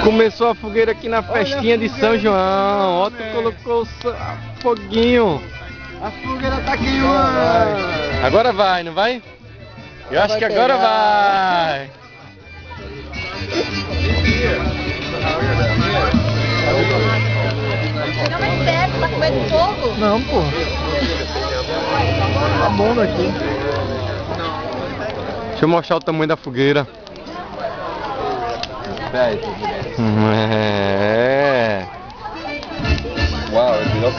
Começou a fogueira aqui na festinha de São João. Ó, tu colocou o foguinho. A fogueira tá queimando. Agora vai, não vai? Eu acho que agora vai. Chega mais perto, tá com medo do fogo? Não, pô. Tá bom daqui. Deixa eu mostrar o tamanho da fogueira. É. Uau, virou